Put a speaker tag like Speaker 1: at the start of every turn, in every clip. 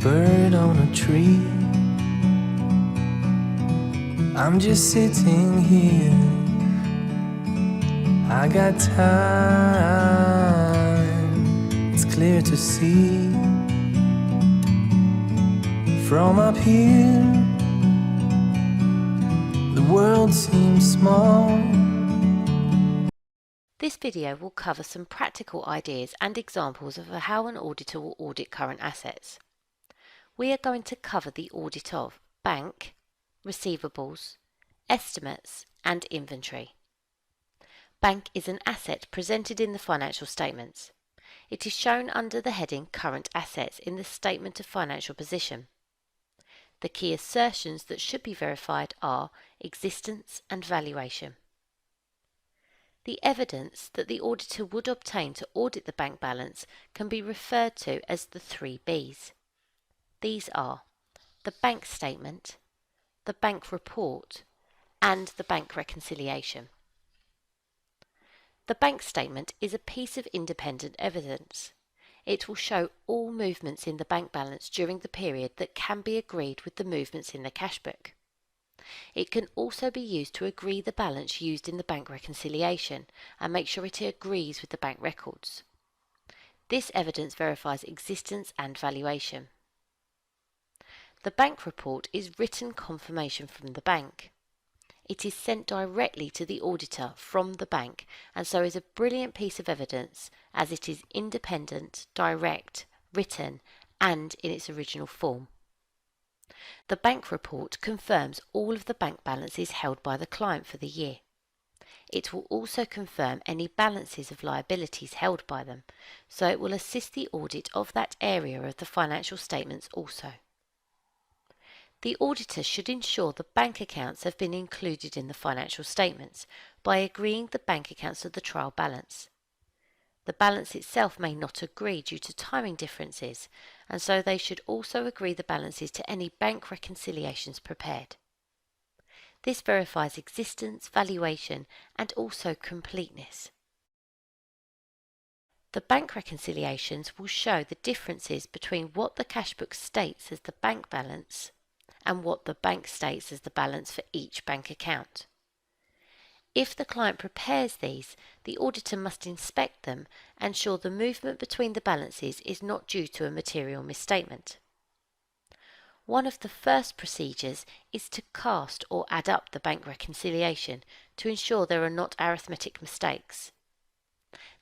Speaker 1: bird on a tree. I'm just sitting here. I got time, it's clear to see. From up here, the world seems small.
Speaker 2: This video will cover some practical ideas and examples of how an auditor will audit current assets. We are going to cover the audit of bank, receivables, estimates and inventory. Bank is an asset presented in the financial statements. It is shown under the heading Current Assets in the Statement of Financial Position. The key assertions that should be verified are existence and valuation. The evidence that the auditor would obtain to audit the bank balance can be referred to as the 3 Bs. These are the bank statement, the bank report, and the bank reconciliation. The bank statement is a piece of independent evidence. It will show all movements in the bank balance during the period that can be agreed with the movements in the cash book. It can also be used to agree the balance used in the bank reconciliation and make sure it agrees with the bank records. This evidence verifies existence and valuation. The bank report is written confirmation from the bank. It is sent directly to the auditor from the bank and so is a brilliant piece of evidence as it is independent, direct, written and in its original form. The bank report confirms all of the bank balances held by the client for the year. It will also confirm any balances of liabilities held by them, so it will assist the audit of that area of the financial statements also. The auditor should ensure the bank accounts have been included in the financial statements by agreeing the bank accounts to the trial balance. The balance itself may not agree due to timing differences, and so they should also agree the balances to any bank reconciliations prepared. This verifies existence, valuation, and also completeness. The bank reconciliations will show the differences between what the cash book states as the bank balance and what the bank states as the balance for each bank account. If the client prepares these, the auditor must inspect them and ensure the movement between the balances is not due to a material misstatement. One of the first procedures is to cast or add up the bank reconciliation to ensure there are not arithmetic mistakes.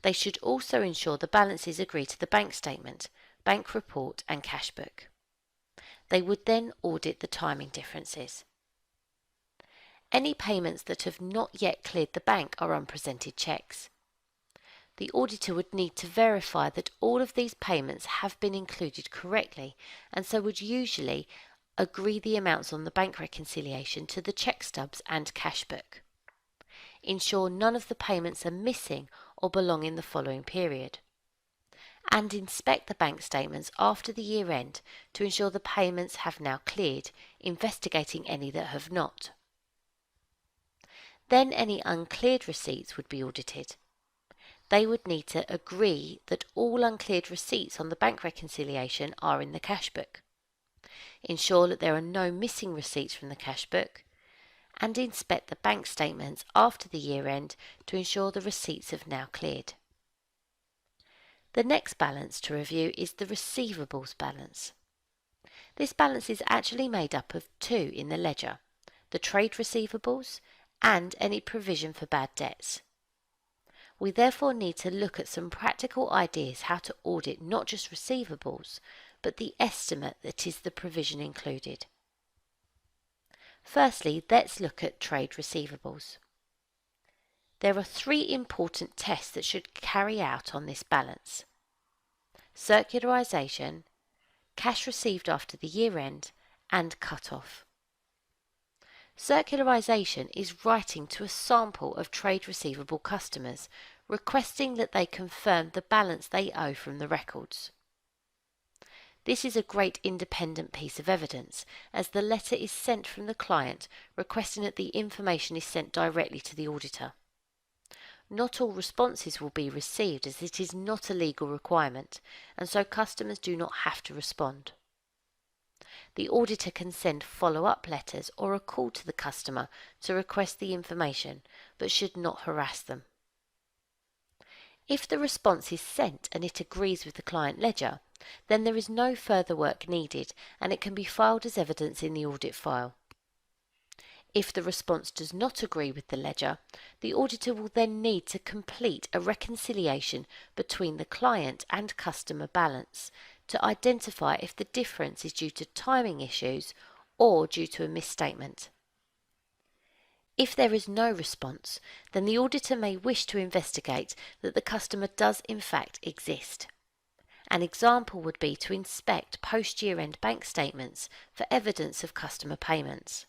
Speaker 2: They should also ensure the balances agree to the bank statement, bank report and cash book. They would then audit the timing differences. Any payments that have not yet cleared the bank are unpresented checks. The auditor would need to verify that all of these payments have been included correctly and so would usually agree the amounts on the bank reconciliation to the check stubs and cash book. Ensure none of the payments are missing or belong in the following period. And inspect the bank statements after the year end to ensure the payments have now cleared, investigating any that have not. Then any uncleared receipts would be audited. They would need to agree that all uncleared receipts on the bank reconciliation are in the cash book. Ensure that there are no missing receipts from the cash book and inspect the bank statements after the year end to ensure the receipts have now cleared. The next balance to review is the receivables balance. This balance is actually made up of 2 in the ledger, the trade receivables and any provision for bad debts. We therefore need to look at some practical ideas how to audit not just receivables, but the estimate that is the provision included. Firstly, let's look at trade receivables. There are 3 important tests that should carry out on this balance: circularization, cash received after the year end, and cut-off. Circularization is writing to a sample of trade receivable customers, requesting that they confirm the balance they owe from the records. This is a great independent piece of evidence, as the letter is sent from the client requesting that the information is sent directly to the auditor. Not all responses will be received, as it is not a legal requirement, and so customers do not have to respond. The auditor can send follow-up letters or a call to the customer to request the information, but should not harass them. If the response is sent and it agrees with the client ledger, then there is no further work needed and it can be filed as evidence in the audit file. If the response does not agree with the ledger, the auditor will then need to complete a reconciliation between the client and customer balance to identify if the difference is due to timing issues or due to a misstatement. If there is no response, then the auditor may wish to investigate that the customer does in fact exist. An example would be to inspect post-year-end bank statements for evidence of customer payments.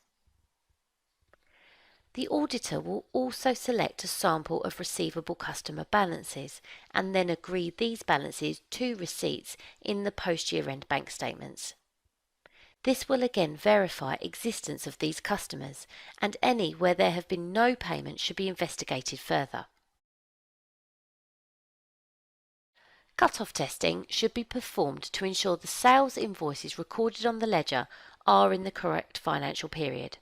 Speaker 2: The auditor will also select a sample of receivable customer balances and then agree these balances to receipts in the post-year-end bank statements. This will again verify existence of these customers, and any where there have been no payments should be investigated further. Cut-off testing should be performed to ensure the sales invoices recorded on the ledger are in the correct financial period.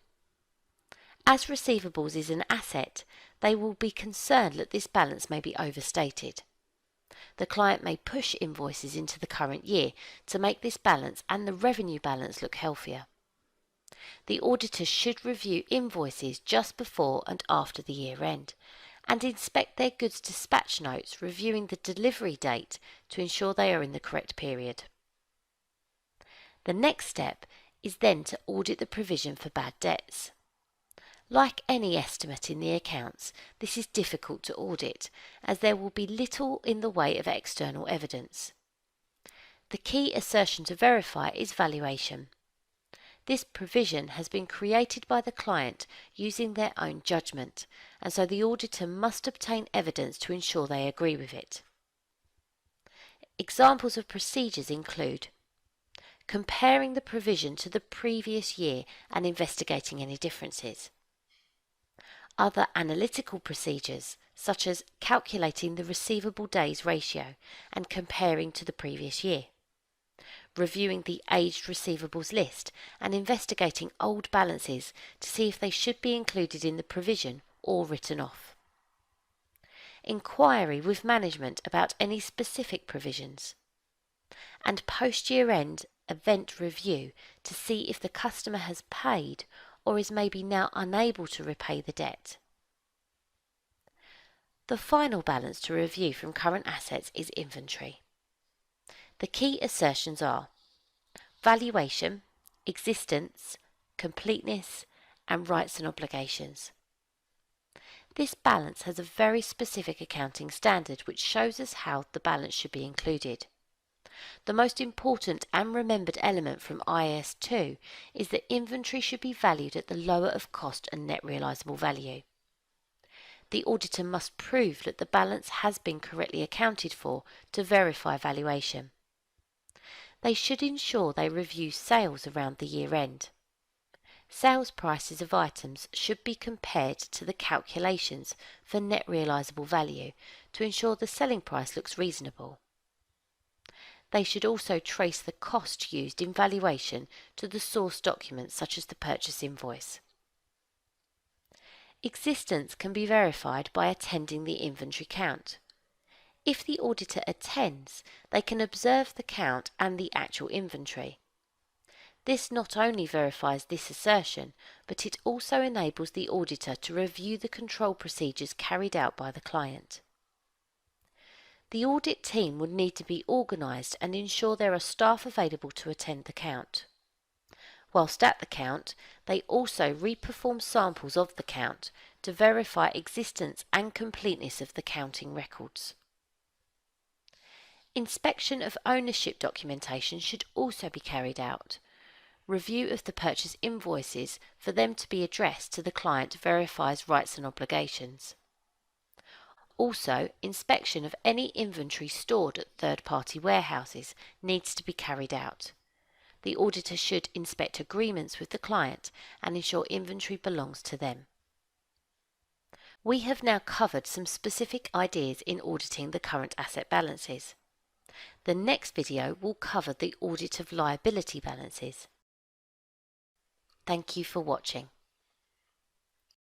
Speaker 2: As receivables is an asset, they will be concerned that this balance may be overstated. The client may push invoices into the current year to make this balance and the revenue balance look healthier. The auditor should review invoices just before and after the year end and inspect their goods dispatch notes, reviewing the delivery date to ensure they are in the correct period. The next step is then to audit the provision for bad debts. Like any estimate in the accounts, this is difficult to audit, as there will be little in the way of external evidence. The key assertion to verify is valuation. This provision has been created by the client using their own judgment, and so the auditor must obtain evidence to ensure they agree with it. Examples of procedures include comparing the provision to the previous year and investigating any differences. Other analytical procedures, such as calculating the receivable days ratio and comparing to the previous year. Reviewing the aged receivables list and investigating old balances to see if they should be included in the provision or written off. Inquiry with management about any specific provisions. And post-year end event review to see if the customer has paid or is maybe now unable to repay the debt. The final balance to review from current assets is inventory. The key assertions are valuation, existence, completeness, and rights and obligations. This balance has a very specific accounting standard which shows us how the balance should be included. The most important and remembered element from IAS 2 is that inventory should be valued at the lower of cost and net realisable value. The auditor must prove that the balance has been correctly accounted for to verify valuation. They should ensure they review sales around the year end. Sales prices of items should be compared to the calculations for net realisable value to ensure the selling price looks reasonable. They should also trace the cost used in valuation to the source documents such as the purchase invoice. Existence can be verified by attending the inventory count. If the auditor attends, they can observe the count and the actual inventory. This not only verifies this assertion, but it also enables the auditor to review the control procedures carried out by the client. The audit team would need to be organised and ensure there are staff available to attend the count. Whilst at the count, they also re-perform samples of the count to verify existence and completeness of the counting records. Inspection of ownership documentation should also be carried out. Review of the purchase invoices for them to be addressed to the client verifies rights and obligations. Also, inspection of any inventory stored at third-party warehouses needs to be carried out. The auditor should inspect agreements with the client and ensure inventory belongs to them. We have now covered some specific ideas in auditing the current asset balances. The next video will cover the audit of liability balances. Thank you for watching.